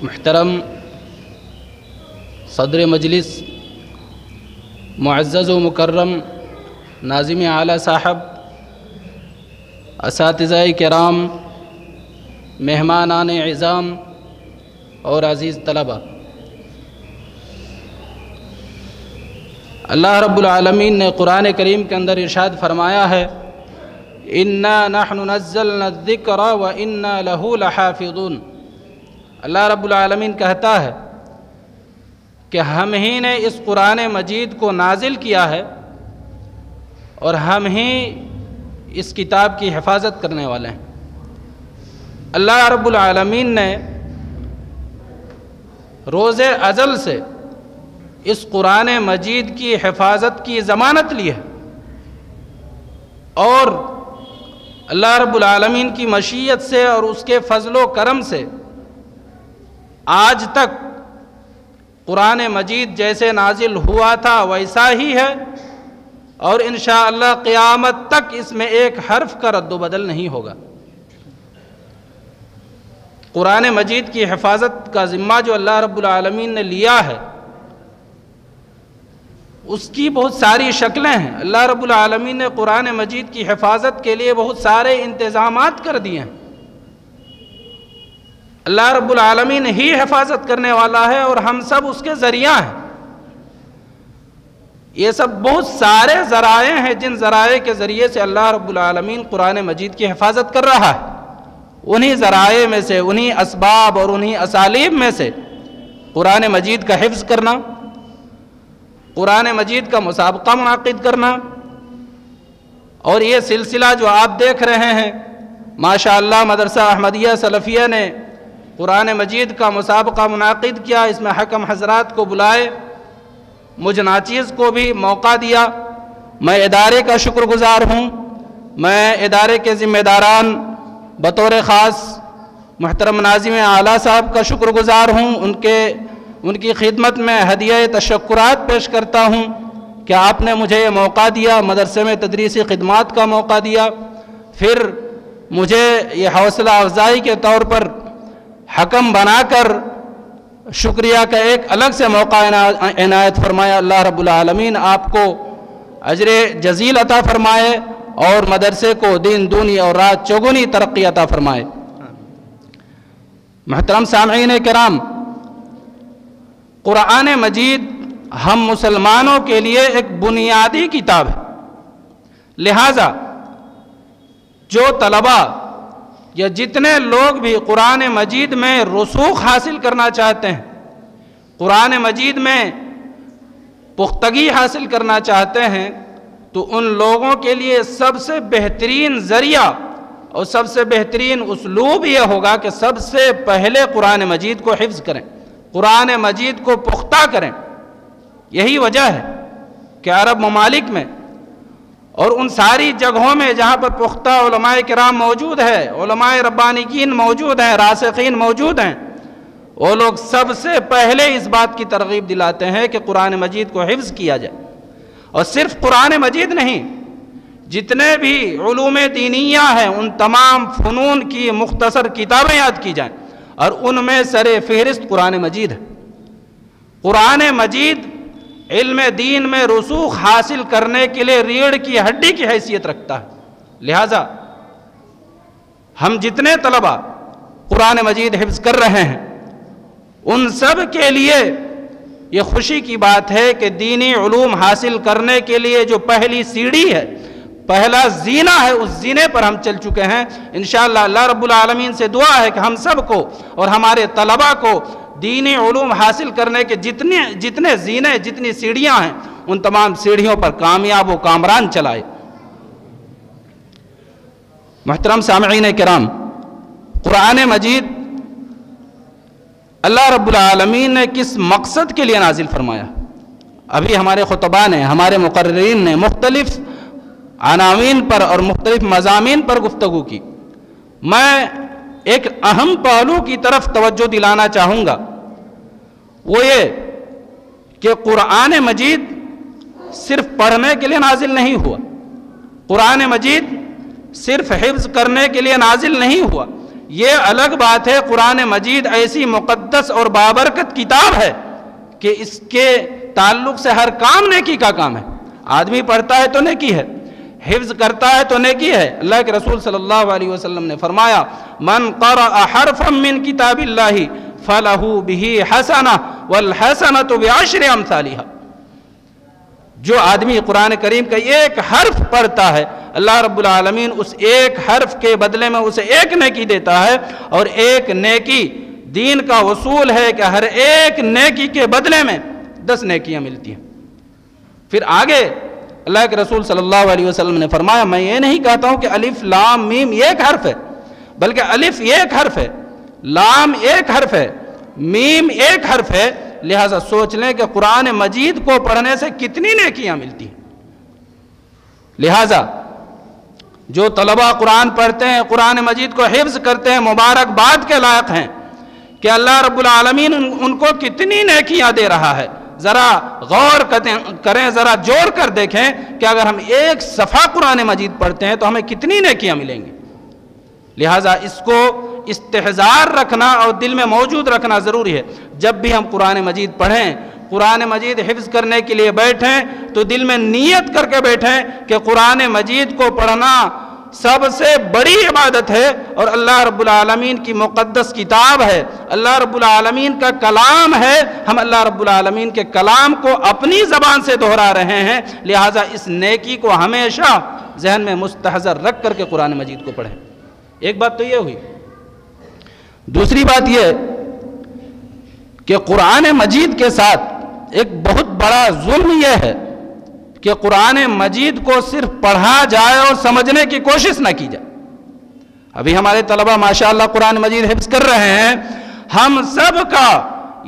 محترم صدر مجلس، معزز و مکرم ناظم اعلیٰ صاحب، اساتذہ کرام، مہمانان اعظام اور عزیز طلبہ، اللہ رب العالمین نے قرآن کریم کے اندر ارشاد فرمایا ہے، اِنَّا نَحْنُ نَزَّلْنَا الذِّكْرَ وَإِنَّا لَهُ لَحَافِظُونَ۔ اللہ رب العالمین کہتا ہے کہ ہم ہی نے اس قرآن مجید کو نازل کیا ہے اور ہم ہی اس کتاب کی حفاظت کرنے والے ہیں۔ اللہ رب العالمین نے روز ازل سے اس قرآن مجید کی حفاظت کی ضمانت لی ہے، اور اللہ رب العالمین کی مشیت سے اور اس کے فضل و کرم سے آج تک قرآن مجید جیسے نازل ہوا تھا ویسا ہی ہے، اور انشاءاللہ قیامت تک اس میں ایک حرف کا رد و بدل نہیں ہوگا۔ قرآن مجید کی حفاظت کا ذمہ جو اللہ رب العالمین نے لیا ہے، اس کی بہت ساری شکلیں ہیں۔ اللہ رب العالمین نے قرآن مجید کی حفاظت کے لیے بہت سارے انتظامات کر دیے ہیں۔ اللہ رب العالمین ہی حفاظت کرنے والا ہے اور ہم سب اس کے ذریعہ ہیں۔ یہ سب بہت سارے ذرائع ہیں جن ذرائع کے ذریعے سے اللہ رب العالمین قرآن مجید کی حفاظت کر رہا ہے۔ انہی ذرائع میں سے، انہی اسباب اور انہی اسالیب میں سے قرآن مجید کا حفظ کرنا، قرآن مجید کا مسابقہ منعقد کرنا، اور یہ سلسلہ جو آپ دیکھ رہے ہیں، ماشاءاللہ مدرسہ احمدیہ سلفیہ نے قرآن مجید کا مسابقہ منعقد کیا، اس میں حکم حضرات کو بلائے، مجھ ناچیز کو بھی موقع دیا۔ میں ادارے کا شکر گزار ہوں، میں ادارے کے ذمہ داران بطور خاص محترم ناظم اعلیٰ صاحب کا شکر گزار ہوں، ان کی خدمت میں ہدیہ تشکرات پیش کرتا ہوں کہ آپ نے مجھے یہ موقع دیا، مدرسے میں تدریسی خدمات کا موقع دیا، پھر مجھے یہ حوصلہ افزائی کے طور پر حکم بنا کر شکریہ کا ایک الگ سے موقع عنایت فرمایا۔ اللہ رب العالمین آپ کو اجر جزیل عطا فرمائے اور مدرسے کو دین دونی اور رات چوگنی ترقی عطا فرمائے۔ محترم سامعین کرام، قرآن مجید ہم مسلمانوں کے لیے ایک بنیادی کتاب ہے، لہذا جو طلباء یا جتنے لوگ بھی قرآن مجید میں رسوخ حاصل کرنا چاہتے ہیں، قرآن مجید میں پختگی حاصل کرنا چاہتے ہیں، تو ان لوگوں کے لیے سب سے بہترین ذریعہ اور سب سے بہترین اسلوب یہ ہوگا کہ سب سے پہلے قرآن مجید کو حفظ کریں، قرآن مجید کو پختہ کریں۔ یہی وجہ ہے کہ عرب ممالک میں اور ان ساری جگہوں میں جہاں پر پختہ علماء کرام موجود ہیں، علماء ربانیین موجود ہیں، راسخین موجود ہیں، وہ لوگ سب سے پہلے اس بات کی ترغیب دلاتے ہیں کہ قرآن مجید کو حفظ کیا جائے، اور صرف قرآن مجید نہیں، جتنے بھی علوم دینیہ ہیں ان تمام فنون کی مختصر کتابیں یاد کی جائیں، اور ان میں سر فہرست قرآن مجید ہے۔ قرآن مجید علم دین میں رسوخ حاصل کرنے کے لیے ریڑھ کی ہڈی کی حیثیت رکھتا ہے، لہذا ہم جتنے طلباء قرآن مجید حفظ کر رہے ہیں ان سب کے لیے یہ خوشی کی بات ہے کہ دینی علوم حاصل کرنے کے لیے جو پہلی سیڑھی ہے، پہلا زینہ ہے، اس زینے پر ہم چل چکے ہیں۔ انشاءاللہ اللہ رب العالمین سے دعا ہے کہ ہم سب کو اور ہمارے طلباء کو دینی علوم حاصل کرنے کے جتنے زینے، جتنی سیڑھیاں ہیں، ان تمام سیڑھیوں پر کامیاب و کامران چلائے۔ محترم سامعین کرام، قرآن مجید اللہ رب العالمین نے کس مقصد کے لیے نازل فرمایا؟ ابھی ہمارے خطباء نے، ہمارے مقررین نے مختلف عناوین پر اور مختلف مضامین پر گفتگو کی۔ میں ایک اہم پہلو کی طرف توجہ دلانا چاہوں گا، وہ یہ کہ قرآن مجید صرف پڑھنے کے لیے نازل نہیں ہوا، قرآن مجید صرف حفظ کرنے کے لیے نازل نہیں ہوا، یہ الگ بات ہے قرآن مجید ایسی مقدس اور بابرکت کتاب ہے کہ اس کے تعلق سے ہر کام نیکی کا کام ہے. آدمی پڑھتا ہے تو نیکی ہے، حفظ کرتا ہے تو نیکی ہے. اللہ کے رسول صلی اللہ علیہ وسلم نے فرمایا من قرأ حرفا من کتاب اللہ فلہ بہ حسنہ والحسنۃ بعشر امثالها. جو آدمی قرآن کریم کا ایک حرف پڑھتا ہے اللہ رب العالمین اس ایک حرف کے بدلے میں اسے ایک نیکی دیتا ہے، اور ایک نیکی دین کا اصول ہے کہ ہر ایک نیکی کے بدلے میں 10 نیکیاں ملتی ہیں. پھر آگے اللہ کے رسول صلی اللہ علیہ وسلم نے فرمایا میں یہ نہیں کہتا ہوں کہ الف لام میم ایک حرف ہے، بلکہ الف ایک حرف ہے، لام ایک حرف ہے، میم ایک حرف ہے. لہٰذا سوچ لیں کہ قرآن مجید کو پڑھنے سے کتنی نیکیاں ملتی ہیں. لہٰذا جو طلبہ قرآن پڑھتے ہیں، قرآن مجید کو حفظ کرتے ہیں، مبارکباد کے لائق ہیں کہ اللہ رب العالمین ان کو کتنی نیکیاں دے رہا ہے. ذرا غور کریں، ذرا جوڑ کر دیکھیں کہ اگر ہم ایک صفحہ قرآن مجید پڑھتے ہیں تو ہمیں کتنی نیکیاں ملیں گی. لہٰذا اس کو استحضار رکھنا اور دل میں موجود رکھنا ضروری ہے. جب بھی ہم قرآن مجید پڑھیں، قرآن مجید حفظ کرنے کے لیے بیٹھیں تو دل میں نیت کر کے بیٹھیں کہ قرآن مجید کو پڑھنا سب سے بڑی عبادت ہے اور اللہ رب العالمین کی مقدس کتاب ہے، اللہ رب العالمین کا کلام ہے. ہم اللہ رب العالمین کے کلام کو اپنی زبان سے دہرا رہے ہیں. لہٰذا اس نیکی کو ہمیشہ ذہن میں مستحضر رکھ کر کے قرآن مجید کو پڑھیں. ایک بات تو یہ ہوئی. دوسری بات یہ کہ قرآن مجید کے ساتھ ایک بہت بڑا ظلم یہ ہے کہ قرآن مجید کو صرف پڑھا جائے اور سمجھنے کی کوشش نہ کی جائے. ابھی ہمارے طلبہ ماشاءاللہ قرآن مجید حفظ کر رہے ہیں. ہم سب کا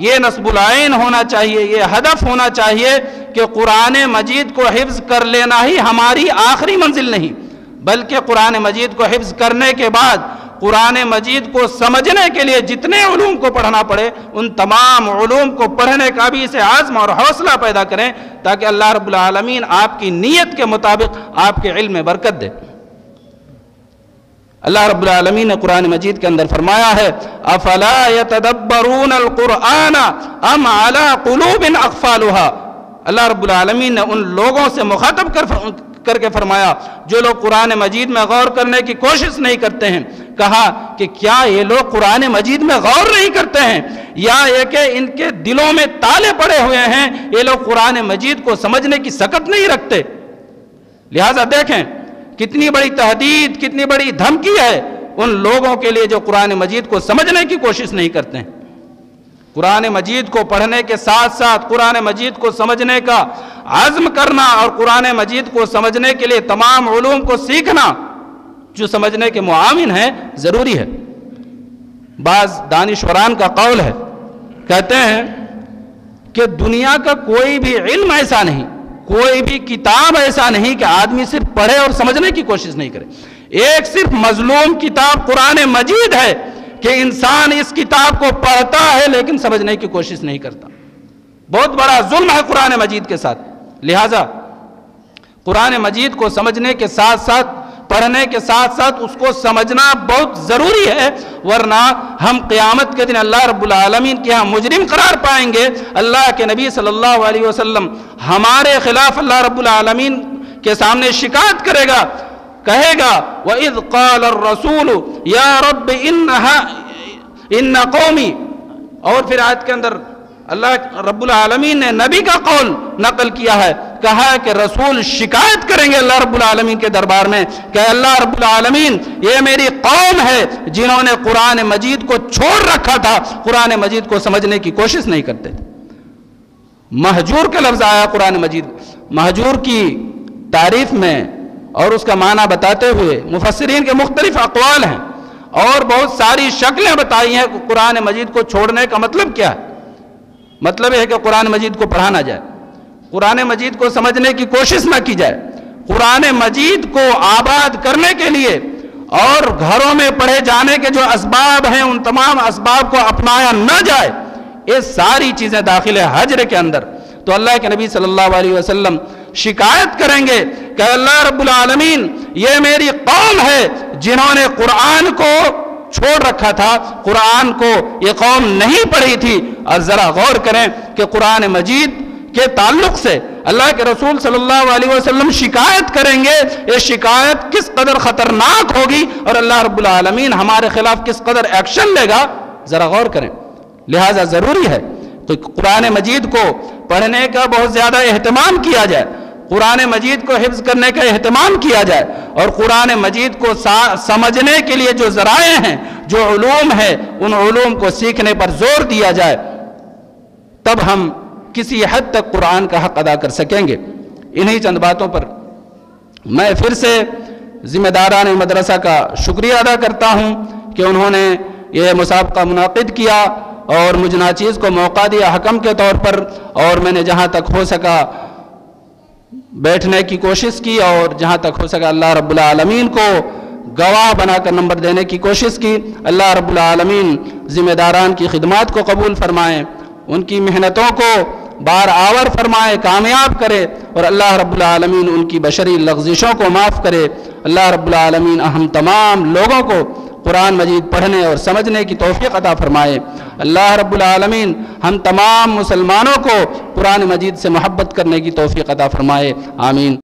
یہ نصب العین ہونا چاہیے، یہ ہدف ہونا چاہیے کہ قرآن مجید کو حفظ کر لینا ہی ہماری آخری منزل نہیں، بلکہ قرآن مجید کو حفظ کرنے کے بعد قرآن مجید کو سمجھنے کے لیے جتنے علوم کو پڑھنا پڑے ان تمام علوم کو پڑھنے کا بھی اسے عزم اور حوصلہ پیدا کریں تاکہ اللہ رب العالمین آپ کی نیت کے مطابق آپ کے علم میں برکت دے. اللہ رب العالمین نے قرآن مجید کے اندر فرمایا ہے افلا يتدبرون القرآن ام على قلوب اقفالها. اللہ رب العالمین نے ان لوگوں سے مخاطب کر کے فرمایا جو لوگ قرآن مجید میں غور کرنے کی کوشش نہیں کرتے ہیں. کہا کہ کیا یہ لوگ قرآن مجید میں غور نہیں کرتے ہیں یا یہ کہ ان کے دلوں میں تالے پڑے ہوئے ہیں، یہ لوگ قرآن مجید کو سمجھنے کی سکت نہیں رکھتے. لہٰذا دیکھیں کتنی بڑی تہدید، کتنی بڑی دھمکی ہے ان لوگوں کے لیے جو قرآن مجید کو سمجھنے کی کوشش نہیں کرتے ہیں. قرآن مجید کو پڑھنے کے ساتھ ساتھ قرآن مجید کو سمجھنے کا عزم کرنا اور قرآن مجید کو سمجھنے کے لیے تمام علوم کو سیکھنا جو سمجھنے کے معاون ہیں ضروری ہے. بعض دانشوران کا قول ہے، کہتے ہیں کہ دنیا کا کوئی بھی علم ایسا نہیں، کوئی بھی کتاب ایسا نہیں کہ آدمی صرف پڑھے اور سمجھنے کی کوشش نہیں کرے. ایک صرف مظلوم کتاب قرآن مجید ہے کہ انسان اس کتاب کو پڑھتا ہے لیکن سمجھنے کی کوشش نہیں کرتا. بہت بڑا ظلم ہے قرآن مجید کے ساتھ. لہٰذا قرآن مجید کو سمجھنے کے ساتھ ساتھ پڑھنے کے ساتھ ساتھ اس کو سمجھنا بہت ضروری ہے، ورنہ ہم قیامت کے دن اللہ رب العالمین کے ہاں مجرم قرار پائیں گے. اللہ کے نبی صلی اللہ علیہ وسلم ہمارے خلاف اللہ رب العالمین کے سامنے شکایت کرے گا، کہے گا وَإِذْ قَالَ الرَّسُولُ يَا رَبِّ إِنَّ قَوْمِي. اور پھر آیت کے اندر اللہ رب العالمین نے نبی کا قول نقل کیا ہے، کہا کہ رسول شکایت کریں گے اللہ رب العالمین کے دربار میں کہ اللہ رب العالمین یہ میری قوم ہے جنہوں نے قرآن مجید کو چھوڑ رکھا تھا، قرآن مجید کو سمجھنے کی کوشش نہیں کرتے تھے. مہجور کا لفظ آیا قرآن مجید. مہجور کی تعریف میں اور اس کا معنی بتاتے ہوئے مفسرین کے مختلف اقوال ہیں اور بہت ساری شکلیں بتائی ہیں کہ قرآن مجید کو چھوڑنے کا مطلب کیا ہے. مطلب یہ ہے کہ قرآن مجید کو پڑھا نہ جائے، قرآن مجید کو سمجھنے کی کوشش نہ کی جائے، قرآن مجید کو آباد کرنے کے لیے اور گھروں میں پڑھے جانے کے جو اسباب ہیں ان تمام اسباب کو اپنایا نہ جائے. یہ ساری چیزیں داخل ہے حجر کے اندر. تو اللہ کے نبی صلی اللہ علیہ وسلم شکایت کریں گے کہ اللہ رب العالمین یہ میری قوم ہے جنہوں نے قرآن کو چھوڑ رکھا تھا، قرآن کو یہ قوم نہیں پڑھی تھی۔ اور ذرا غور کریں کہ قرآن مجید کے تعلق سے اللہ کے رسول صلی اللہ علیہ وسلم شکایت کریں گے، یہ شکایت کس قدر خطرناک ہوگی اور اللہ رب العالمین ہمارے خلاف کس قدر ایکشن لے گا، ذرا غور کریں۔ لہٰذا ضروری ہے کہ قرآن مجید کو پڑھنے کا بہت زیادہ اہتمام کیا جائے، قرآن مجید کو حفظ کرنے کا اہتمام کیا جائے، اور قرآن مجید کو سمجھنے کے لیے جو ذرائع ہیں، جو علوم ہیں، ان علوم کو سیکھنے پر زور دیا جائے، تب ہم کسی حد تک قرآن کا حق ادا کر سکیں گے۔ انہی چند باتوں پر میں پھر سے ذمہ داران مدرسہ کا شکریہ ادا کرتا ہوں کہ انہوں نے یہ مسابقہ منعقد کیا اور مجھ ناچیز کو موقع دیا حکم کے طور پر، اور میں نے جہاں تک ہو سکا بیٹھنے کی کوشش کی، اور جہاں تک ہو سکا اللہ رب العالمین کو گواہ بنا کر نمبر دینے کی کوشش کی۔ اللہ رب العالمین ذمہ داران کی خدمات کو قبول فرمائیں، ان کی محنتوں کو بار آور فرمائے، کامیاب کرے، اور اللہ رب العالمین ان کی بشری لغزشوں کو معاف کرے۔ اللہ رب العالمین ہم تمام لوگوں کو قرآن مجید پڑھنے اور سمجھنے کی توفیق عطا فرمائے۔ اللہ رب العالمین ہم تمام مسلمانوں کو قرآن مجید سے محبت کرنے کی توفیق عطا فرمائے۔ آمین۔